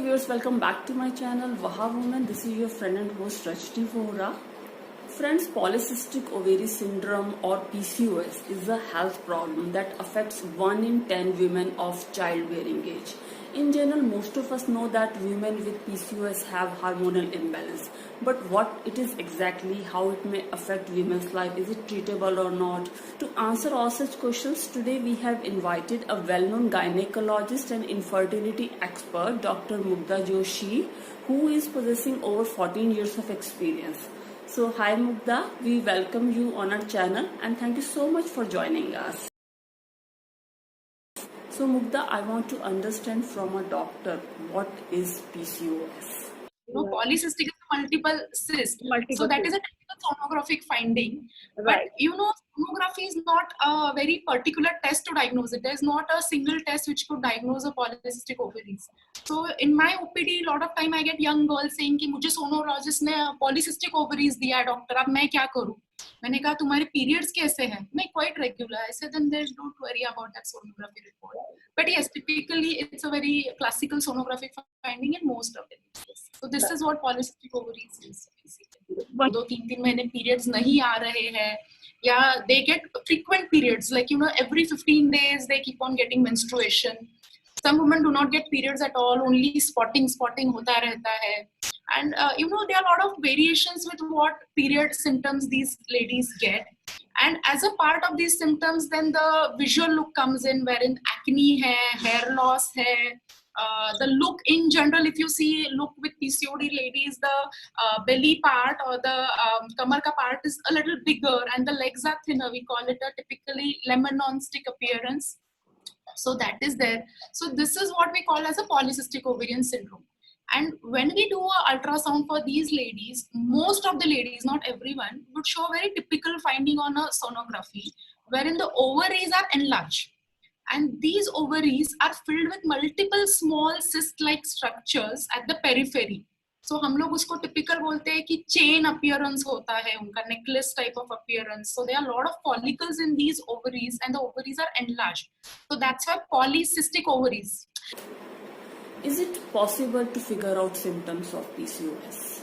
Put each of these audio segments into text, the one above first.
viewers, welcome back to my channel Vaha Woman. This is your friend and host Rajni Vohra. Friends, polycystic ovary syndrome or PCOS is a health problem that affects 1 in 10 women of childbearing age. In general, most of us know that women with PCOS have hormonal imbalance. But what it is exactly, how it may affect women's life, is it treatable or not? To answer all such questions, today we have invited a well-known gynecologist and infertility expert, Dr. Mugdha Joshi, who is possessing over 14 years of experience. So, hi Mugdha, we welcome you on our channel and thank you so much for joining us. So Mugdha, I want to understand from a doctor, what is PCOS? Polycystic is multiple cyst. So that is a typical sonographic finding. Right. But sonography is not a very particular test to diagnose it. There is not a single test which could diagnose a polycystic ovaries. So in my OPD, lot of time I get young girls saying कि मुझे sonologist ने polycystic ovaries दिया है doctor, अब मैं क्या करूँ? मैंने कहा तुम्हारे periods कैसे हैं? मैं quite regular. I said then don't worry about that sonography report. But yes, typically it's a very classical sonographic finding in most of it. So this is what polycystic ovaries is basically. 2-3 महीने periods नहीं आ रहे हैं, या they get frequent periods, like every 15 days they keep on getting menstruation. Some women do not get periods at all, only spotting होता रहता है. And there are a lot of variations with what period symptoms these ladies get. And as a part of these symptoms, then the visual look comes in, wherein acne hai, hair loss hai, the look in general, if you see look with PCOD ladies, the belly part or the kamar ka part is a little bigger and the legs are thinner. We call it a typically lemon non-stick appearance. So that is there. So this is what we call as a polycystic ovarian syndrome. And when we do an ultrasound for these ladies, most of the ladies, not everyone, would show a very typical finding on a sonography, wherein the ovaries are enlarged. And these ovaries are filled with multiple small cyst-like structures at the periphery. So हम लोग उसको typical बोलते हैं कि chain appearance होता है, उनका necklace type of appearance. So there are a lot of follicles in these ovaries and the ovaries are enlarged. So that's why polycystic ovaries. Is it possible to figure out symptoms of PCOS?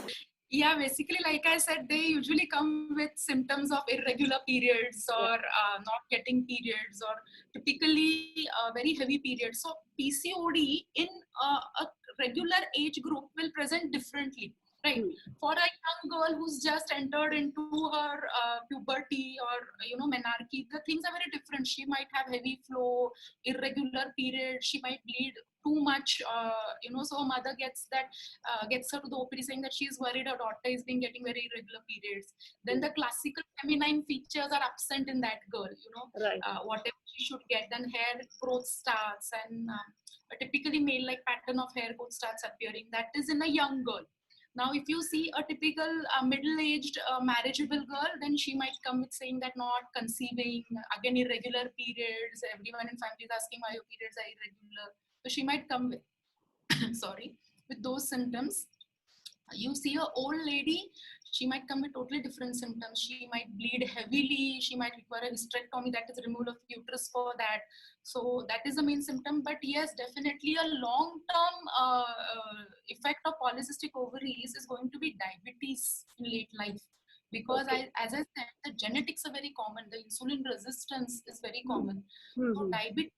Yeah, basically, like I said, they usually come with symptoms of irregular periods or not getting periods or typically very heavy periods. So PCOD in a regular age group will present differently, right? For a young girl who's just entered into her puberty or menarche, the things are very different. She might have heavy flow, irregular periods. She might bleed too much, so her mother gets her to the OPD saying that she is worried her daughter is getting very irregular periods. Then the classical feminine features are absent in that girl, Right. Whatever she should get. Then hair growth starts and a typically male-like pattern of hair growth starts appearing. That is in a young girl. Now, if you see a typical middle-aged marriageable girl, then she might come with saying that not conceiving, again irregular periods, everyone in family is asking why your periods are irregular. So she might come with, with those symptoms. You see an old lady, she might come with totally different symptoms. She might bleed heavily. She might require a hysterectomy, that is removal of uterus for that. So that is the main symptom. But yes, definitely a long-term effect of polycystic ovaries is going to be diabetes in late life. Because as I said, the genetics are very common. The insulin resistance is very common. So diabetes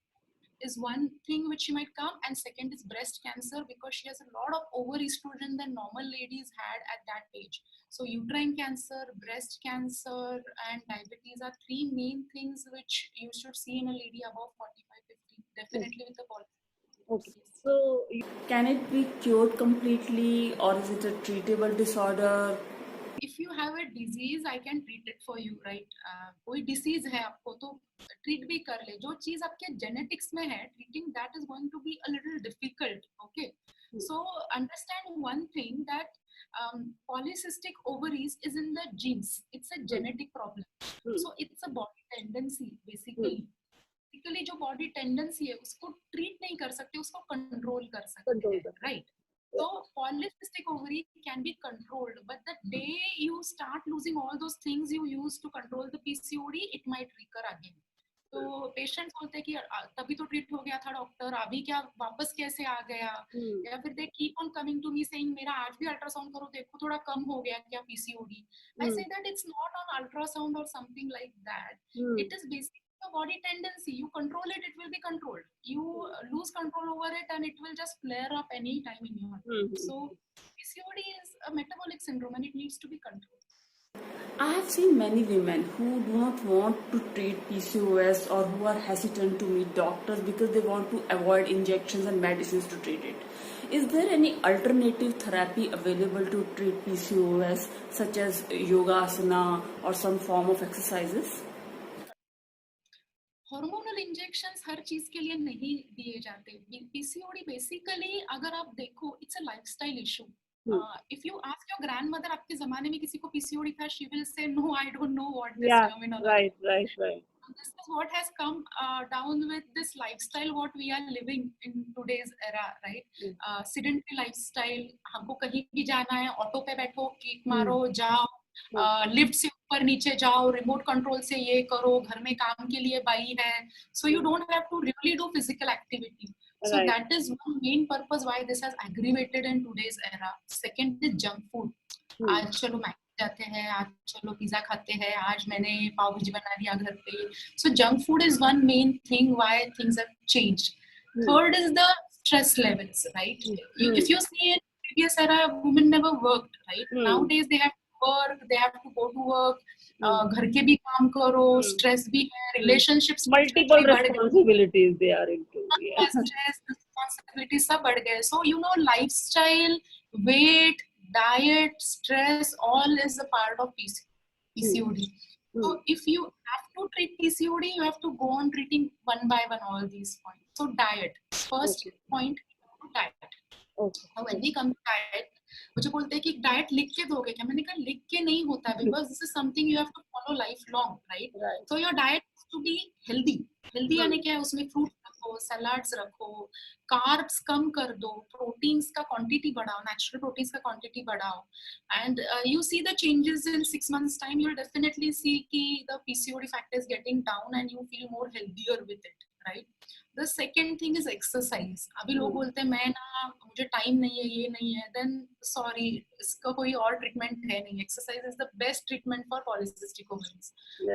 is one thing which she might come, and second is breast cancer, because she has a lot of over-estrogen than normal ladies had at that age. So uterine cancer, breast cancer, and diabetes are three main things which you should see in a lady above 45-50, definitely with the polycystic. Okay. So can it be cured completely, or is it a treatable disorder? If you have a disease, I can treat it for you, right? कोई disease है आपको तो treat भी कर ले. जो चीज आपके genetics में है, treating that is going to be a little difficult. Okay, so understand one thing that polycystic ovaries is in the genes. It's a genetic problem. So it's a body tendency basically. Basically जो body tendency है उसको treat नहीं कर सकते, उसको control कर सकते हैं, right? So polycystic ovary can be controlled, but the day you start losing all those things you use to control the PCOD, it might recur again. तो पेशेंट्स बोलते हैं कि तभी तो ट्रीट हो गया था डॉक्टर, अभी क्या वापस कैसे आ गया? या फिर they keep on coming to me saying मेरा आज भी अल्ट्रासाउंड करो, देखो थोड़ा कम हो गया क्या PCOD? I say that it's not on ultrasound और something like that. It is basically a body tendency. You control it, it will be controlled. You lose control over it, and it will just flare up any time in your life. So PCOD is a metabolic syndrome, and it needs to be controlled. I have seen many women who do not want to treat PCOS or who are hesitant to meet doctors because they want to avoid injections and medicines to treat it. Is there any alternative therapy available to treat PCOS, such as yoga asana or some form of exercises? Hormonal injections हर चीज के लिए नहीं दिए जाते. PCOD basically अगर आप देखो it's a lifestyle issue. If you ask your grandmother, आपके जमाने में किसी को पीसीओडी था, she will say no I don't know what this terminology. Right. This is what has come down with this lifestyle what we are living in today's era, right? Sedentary lifestyle. हमको कहीं भी जाना है, auto पे बैठो, kick मारो, जाओ, lift से ऊपर नीचे जाओ, रिमोट कंट्रोल से ये करो, घर में काम के लिए बाई है, so you don't have to really do physical activity. So that is one main purpose why this has aggravated in today's era. Second is junk food. आज चलो मैक जाते हैं, आज चलो पिज्जा खाते हैं, आज मैंने पाव भाजी बना दिया घर पे. So junk food is one main thing why things have changed. Third is the stress levels, right? If you see in previous era, women never worked, right? Nowadays they have to work, they have to go to work, घर के भी काम करो, stress भी है, relationships multiple responsibilities they are into. Stress, responsibilities सब बढ़ गए. So you know, lifestyle, weight, diet, stress, all is a part of PCOD. So if you have to treat PCOD, you have to go on treating one by one all these points. So diet, first point, diet. Now when we come to diet, मुझे बोलते हैं कि diet लिख के दोगे क्या? मैंने कहा लिख के नहीं होता, because this is something you have to follow life long, right? So your diet to be healthy. Healthy यानी क्या है? उसमें फ्रूट रखो, सलाड्स रखो, कार्ब्स कम कर दो, प्रोटीन्स का क्वांटिटी बढ़ाओ, नेचुरल प्रोटीन्स का क्वांटिटी बढ़ाओ, and you see the changes in 6 months time. You will definitely see कि the PCOD factor is getting down and you feel more healthier with it, right? The second thing is exercise. अभी लोग बोलते हैं मैं ना, मुझे time नहीं है, ये नहीं है, then sorry, इसका कोई और ट्रीटमेंट है नहीं. Exercise is the best treatment for polycystic ovaries.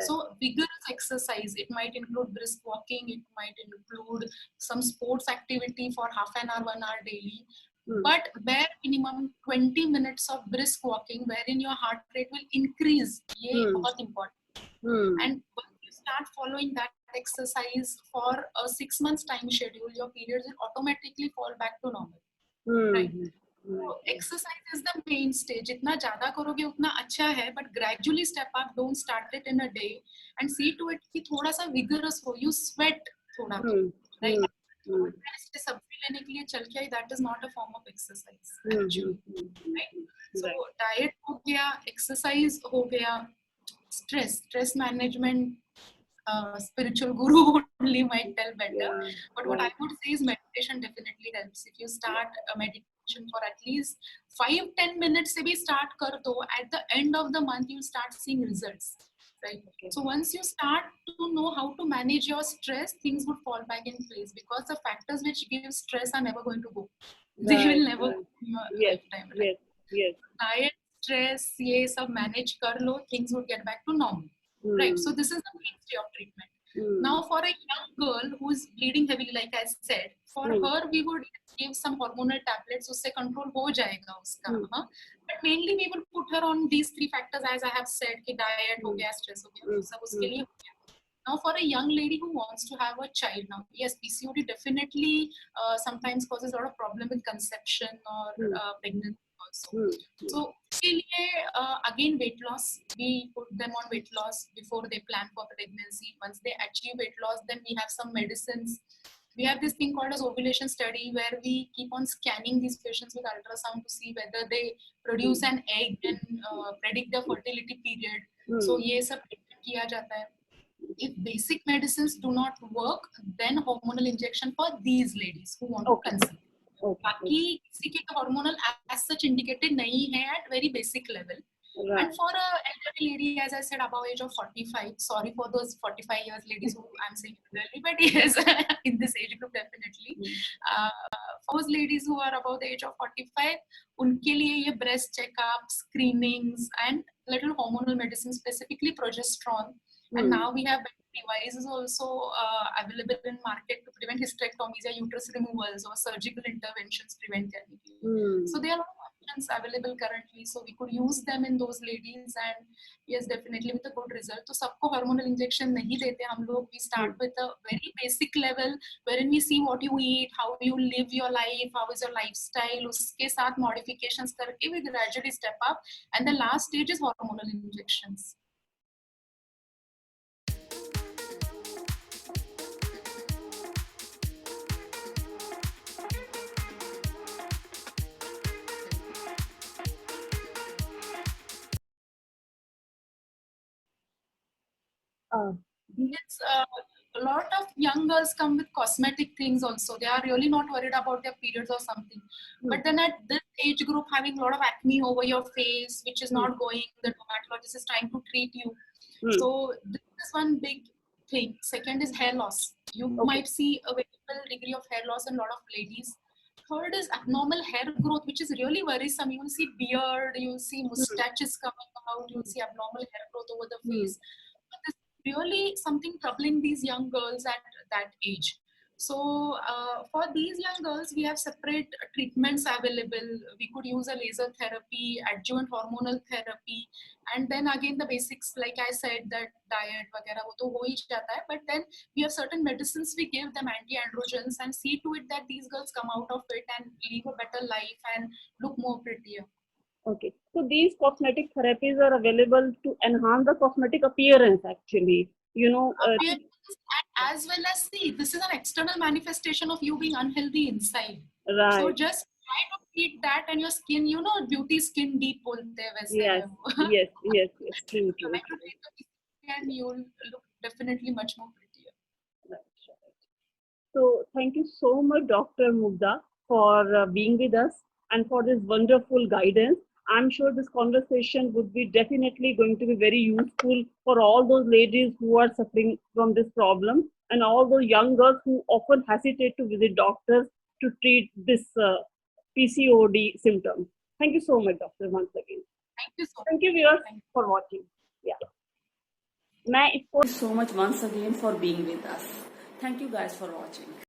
So vigorous exercise, it might include brisk walking, it might include some sports activity for half an hour, 1 hour daily. But bare minimum 20 minutes of brisk walking wherein your heart rate will increase. ये बहुत important. And once you start following that exercise for a 6 months time schedule, your periods will automatically fall back to normal. Right? So exercise is the mainstay. जितना ज्यादा करोगे उतना अच्छा है, but gradually step up. Don't start it in a day, and see to it कि थोड़ा सा vigorous हो. You sweat थोड़ा, right? सब्जी लेने के लिए चल के, that is not a form of exercise actually, right? So diet हो गया, exercise हो गया, stress management. Spiritual guru only might tell better, but what I would say is meditation definitely helps. If you start a meditation for at least 5-10 minutes se bhi start kar do, at the end of the month you start seeing results, right? So once you start to know how to manage your stress, things would fall back in place, because the factors which give stress are never going to go. They will never go in your lifetime, right? Diet, stress, ye sab manage kar lo, things would get back to normal. Right, so this is the mainstay of treatment. Now for a young girl who is bleeding heavily, like I said, for her we would give some hormonal tablets, usse control ho jayega uska. But mainly we will put her on these 3 factors as I have said, ki diet ho gaya, stress ho gaya, sab uske liye ho gaya. Now for a young lady who wants to have a child, now yes, PCOD definitely sometimes causes a lot of problem with conception or pregnancy also. So again, weight loss, we put them on weight loss before they plan for pregnancy. Once they achieve weight loss, then we have some medicines. We have this thing called as ovulation study, where we keep on scanning these patients with ultrasound to see whether they produce an egg and predict their fertility period. So ये सब किया जाता है. If basic medicines do not work, then hormonal injection for these ladies who want to conceive. बाकी किसी के hormonal as such indicated नहीं है at very basic level. Right. And for a elderly lady, as I said, above age of 45, sorry for those 45 years ladies who I'm saying elderly, but yes, in this age group definitely. For those ladies who are above the age of 45, उनके लिए ये breast checkup, screenings, and little hormonal medicine, specifically progesterone. And now we have devices also available in market to prevent hysterectomies or uterus removals or surgical interventions prevent करने के लिए. So there are a lot of options available currently. So we could use them in those ladies, and yes, definitely with a good result. तो सबको hormonal injection नहीं देते हम लोग. We start with a very basic level wherein we see what you eat, how you live your life, how is your lifestyle. उसके साथ modifications करके we gradually step up, and the last stage is hormonal injections. It's a lot of young girls come with cosmetic things also. They are really not worried about their periods or something. But then at this age group, having a lot of acne over your face, which is not going, the dermatologist is trying to treat you. So this is one big thing. Second is hair loss. You might see a variable degree of hair loss in a lot of ladies. Third is abnormal hair growth, which is really worrisome. You will see beard, you will see mustaches coming out, you will see abnormal hair growth over the face. But this is really something troubling these young girls at that age. So for these young girls, we have separate treatments available. We could use a laser therapy, adjuvant hormonal therapy, and then again the basics, like I said, that diet, वगैरह वो तो हो ही जाता है. But then we have certain medicines we give them, anti-androgens, and see to it that these girls come out of it and live a better life and look more prettier. Okay, so these cosmetic therapies are available to enhance the cosmetic appearance, actually. You know, Appearance, and as well as, see, this is an external manifestation of you being unhealthy inside. right. So just try to treat that, and your skin, you know, beauty skin deep bolte हैं वैसे Yes, है वो. yes, true, true. Try to treat the and you'll look definitely much more prettier. Right, right. So thank you so much, Dr. Mugdha, for being with us and for this wonderful guidance. I'm sure this conversation would be definitely going to be very useful for all those ladies who are suffering from this problem and all those young girls who often hesitate to visit doctors to treat this PCOD symptom. Thank you so much, doctor, once again. Thank you so much. Thank you, viewers, for watching. Yeah. Thank you so much once again for being with us. Thank you guys for watching.